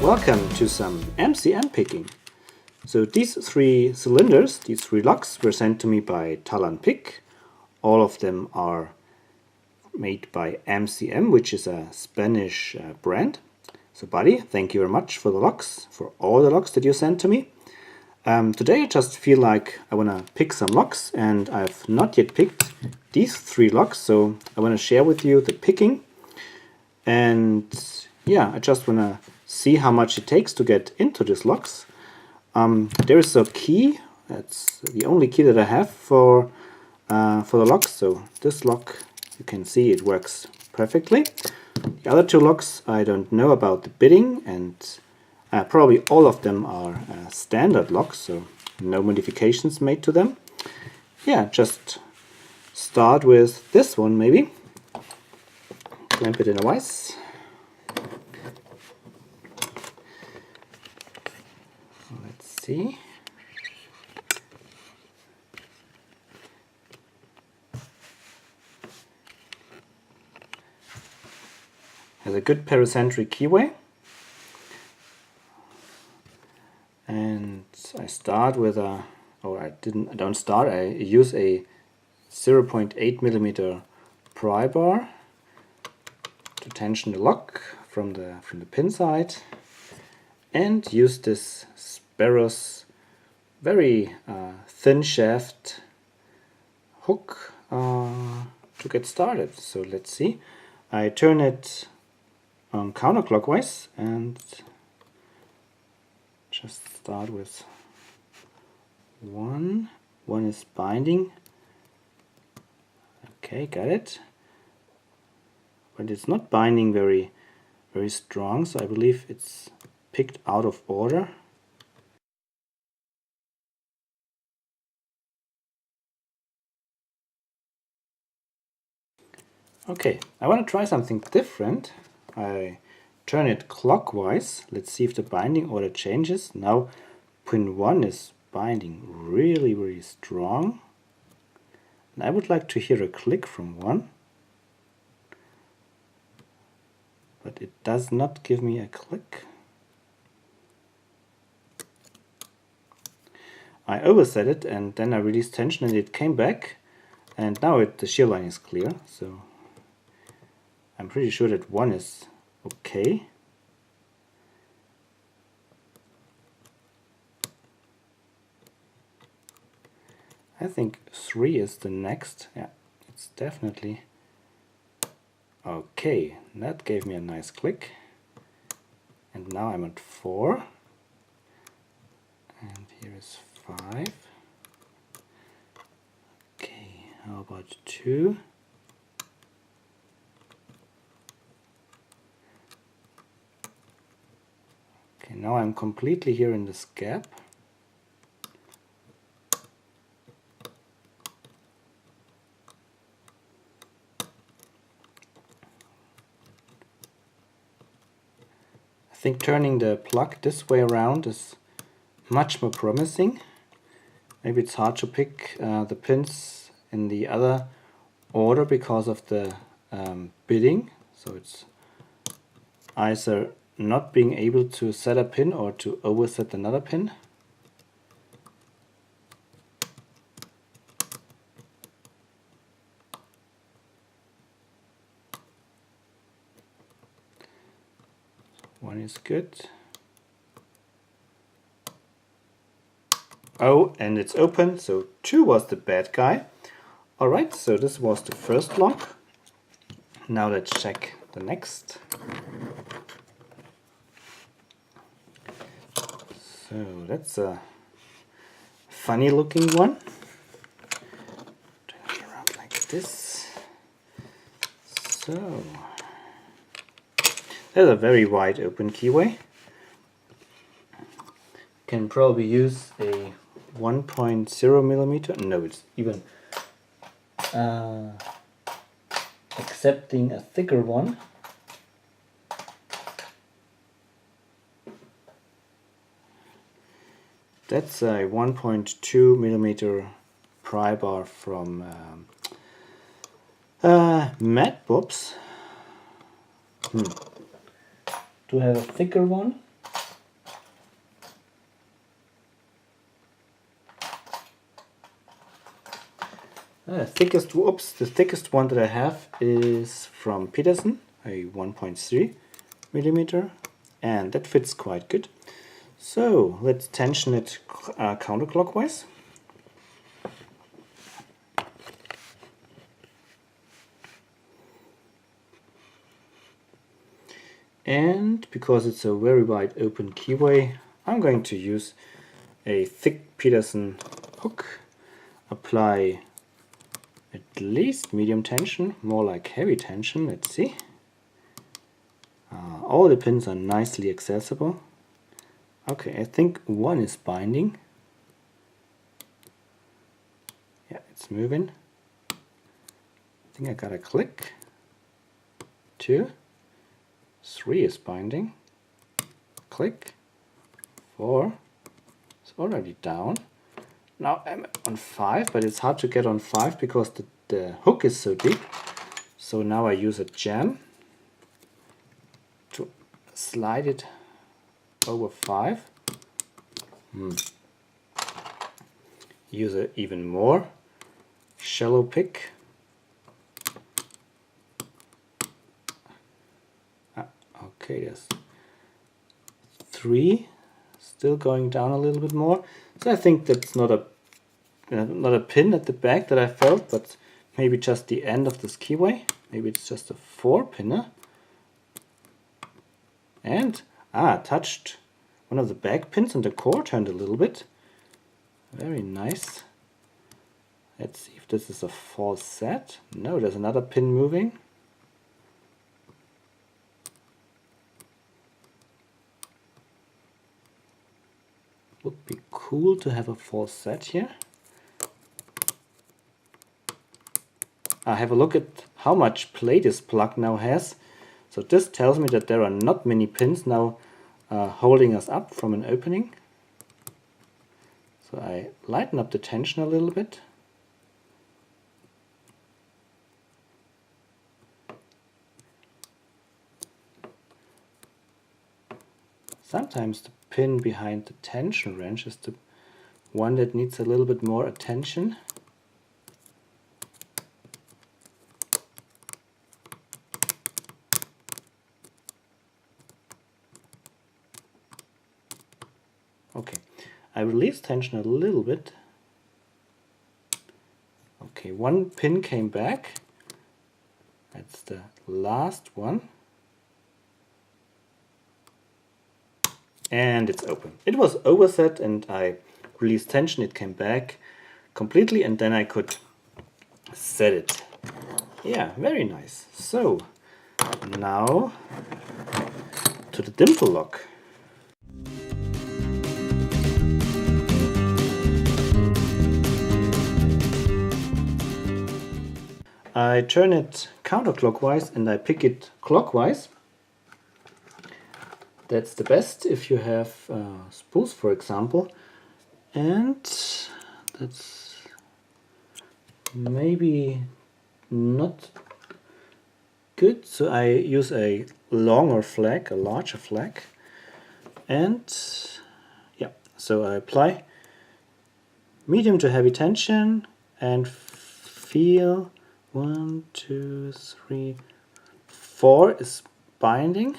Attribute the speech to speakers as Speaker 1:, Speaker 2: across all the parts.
Speaker 1: Welcome to some MCM picking. So these three cylinders, these three locks, were sent to me by Tallan Pick. All of them are made by MCM, which is a Spanish brand. So buddy, thank you very much for the locks, for all the locks that you sent to me. Today I just feel like I want to pick some locks, and I've not yet picked these three locks, so I want to share with you the picking. And yeah, I just want to see how much it takes to get into these locks. There is a key, that's the only key that I have for the locks. So this lock, you can see it works perfectly. The other two locks, I don't know about the bitting, and probably all of them are standard locks, so no modifications made to them. Yeah, just start with this one maybe. Clamp it in a vise. Let's see. Has a good pericentric keyway. And I start with a, I don't start, I use a 0.8 millimeter pry bar to tension the lock from the pin side, and use this Sparrow's very thin shaft hook to get started. So let's see. I turn it counterclockwise and just start with one. One is binding. Okay, got it. But it's not binding very strong, so I believe it's picked out of order. Okay, I want to try something different. I turn it clockwise. Let's see if the binding order changes. Now pin 1 is binding really strong. And I would like to hear a click from 1. But it does not give me a click. I overset it and then I released tension and it came back, and now the shear line is clear, so I'm pretty sure that 1 is okay. I think 3 is the next. Yeah, it's definitely okay. That gave me a nice click. And now I'm at 4. And here is 5. Okay, how about 2? Okay, now I'm completely here in this gap. I think turning the plug this way around is much more promising. Maybe it's hard to pick the pins in the other order because of the bidding. So it's either not being able to set a pin or to overset another pin. One is good. Oh, and it's open, so 2 was the bad guy. Alright, so this was the first lock. Now let's check the next. So that's a funny looking one. Turn it around like this. So there's a very wide open keyway. Can probably use a 1.0 millimeter. No, it's even accepting a thicker one. That's a 1.2 millimeter pry bar from Mad Bob's. Do I have a thicker one? The thickest one that I have is from Peterson, a 1.3 millimeter, and that fits quite good. So let's tension it counterclockwise. And because it's a very wide open keyway, I'm going to use a thick Peterson hook, apply at least medium tension, more like heavy tension. Let's see. All the pins are nicely accessible. Okay, I think one is binding. Yeah, it's moving. I think I got a click. 2, 3 is binding. Click. 4. It's already down. Now I'm on 5, but it's hard to get on 5 because the hook is so deep. So now I use a jam to slide it over 5. Use an even more shallow pick. Okay, there's 3, still going down a little bit more. So I think that's not a pin at the back that I felt, but maybe just the end of this keyway. Maybe it's just a 4-pinner. And touched one of the back pins and the core turned a little bit. Very nice. Let's see if this is a false set. No, there's another pin moving. Would be cool to have a false set here. Have a look at how much play this plug now has. So this tells me that there are not many pins now holding us up from an opening. So I lighten up the tension a little bit. Sometimes the pin behind the tension wrench is the one that needs a little bit more attention. Okay, I release tension a little bit. Okay, one pin came back. That's the last one. And it's open. It was overset and I released tension, it came back completely, and then I could set it. Yeah, very nice. So now to the dimple lock. I turn it counterclockwise and I pick it clockwise. That's the best if you have spools, for example. And that's maybe not good, so I use a longer flag, a larger flag. And yeah, so I apply medium to heavy tension and feel 1, 2, 3, 4 is binding.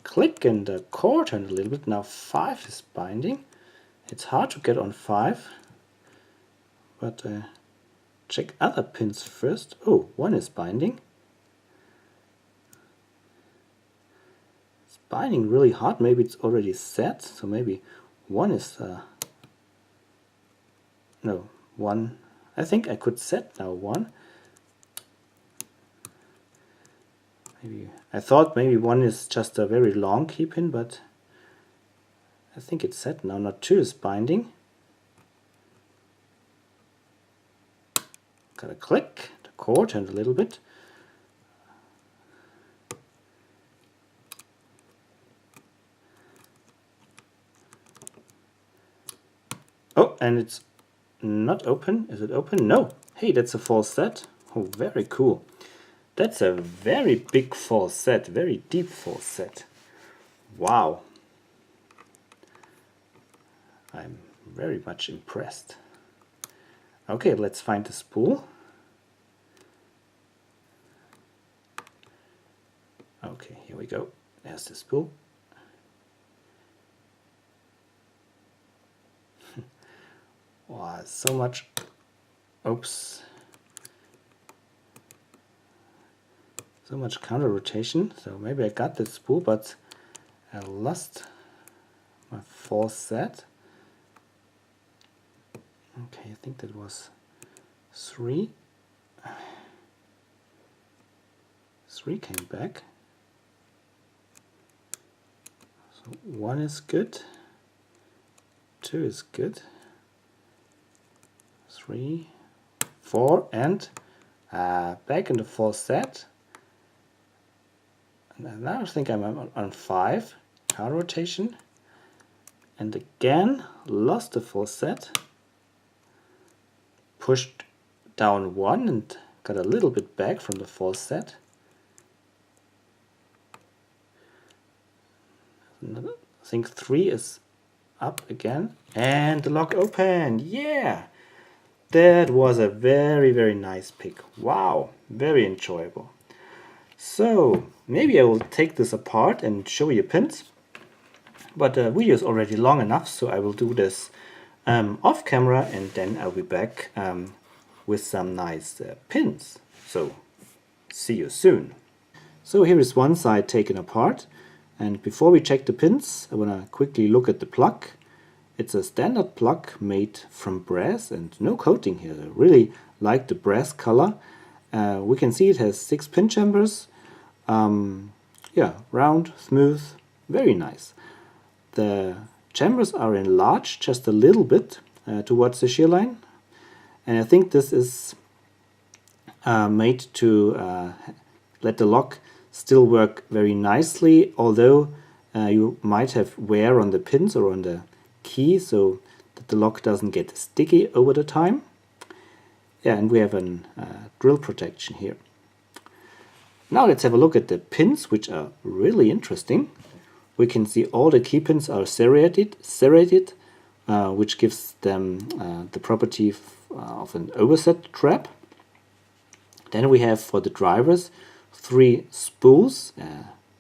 Speaker 1: Click and the core turned a little bit. Now 5 is binding. It's hard to get on 5, but check other pins first. Oh, 1 is binding. It's binding really hard. Maybe it's already set, so maybe 1 is no, 1. I think I could set now 1. Maybe I thought maybe 1 is just a very long key pin, but I think it's set now. Not 2 is binding. Got a click, the core turned a little bit. Oh, and it's not open. Is it open? No. Hey, that's a false set. Oh, very cool. That's a very big false set, very deep false set. Wow. I'm very much impressed. Okay, let's find the spool. Okay, here we go. There's the spool. Wow, so much. Oops. So much counter rotation. So maybe I got the spool, but I lost my false set. Okay, I think that was 3. 3 came back. So 1 is good. 2 is good. 3, 4, and back in the false set. And now I think I'm on 5, counter rotation, and again lost the false set, pushed down 1 and got a little bit back from the false set. I think 3 is up again, and the lock opened. Yeah! That was a very, very nice pick. Wow, very enjoyable. So maybe I will take this apart and show you pins, but the video is already long enough, so I will do this off camera, and then I'll be back with some nice pins. So see you soon. So here is one side taken apart, and before we check the pins, I want to quickly look at the plug. It's a standard plug made from brass and no coating here. I really like the brass color. We can see it has 6 pin chambers. Yeah, round, smooth, very nice. The chambers are enlarged just a little bit towards the shear line. And I think this is made to let the lock still work very nicely, although you might have wear on the pins or on the key, so that the lock doesn't get sticky over the time. Yeah, and we have a drill protection here. Now let's have a look at the pins, which are really interesting. We can see all the key pins are serrated, which gives them the property of an overset trap. Then we have for the drivers 3 spools,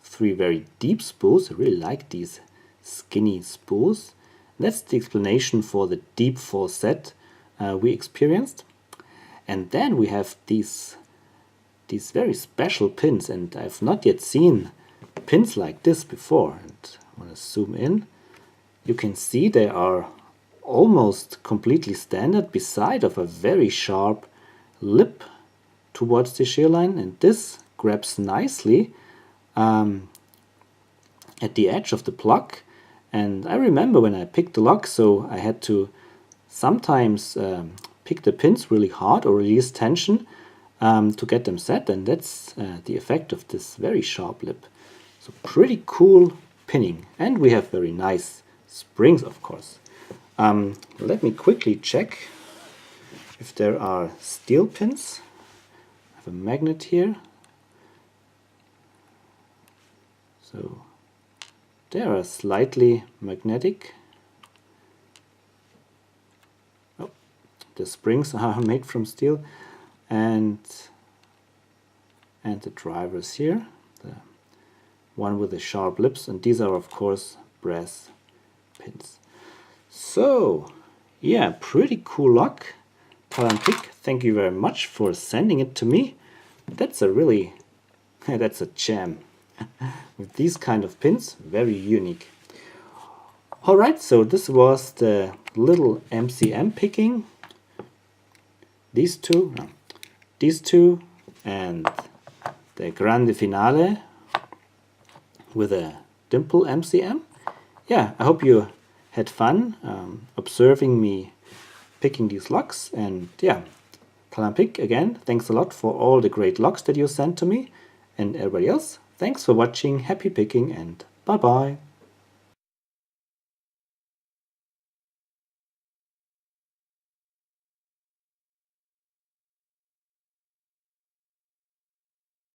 Speaker 1: 3 very deep spools. I really like these skinny spools. That's the explanation for the deep false set we experienced. And then we have these very special pins, and I've not yet seen pins like this before. And I want to zoom in. You can see they are almost completely standard beside of a very sharp lip towards the shear line, and this grabs nicely at the edge of the plug. And I remember when I picked the lock, so I had to sometimes pick the pins really hard or release tension to get them set, and that's the effect of this very sharp lip. So pretty cool pinning, and we have very nice springs, of course. Let me quickly check if there are steel pins. I have a magnet here. So they are slightly magnetic. Oh, the springs are made from steel, and the drivers here, the one with the sharp lips, and these are of course brass pins. So yeah, pretty cool lock. Tallan Pick, thank you very much for sending it to me. That's a really that's a jam. With these kind of pins, very unique. Alright, so this was the little MCM picking. These two, and the grande finale with a dimple MCM. Yeah, I hope you had fun observing me picking these locks, and yeah, Tallan Pick again, thanks a lot for all the great locks that you sent to me, and everybody else, thanks for watching, happy picking, and bye bye.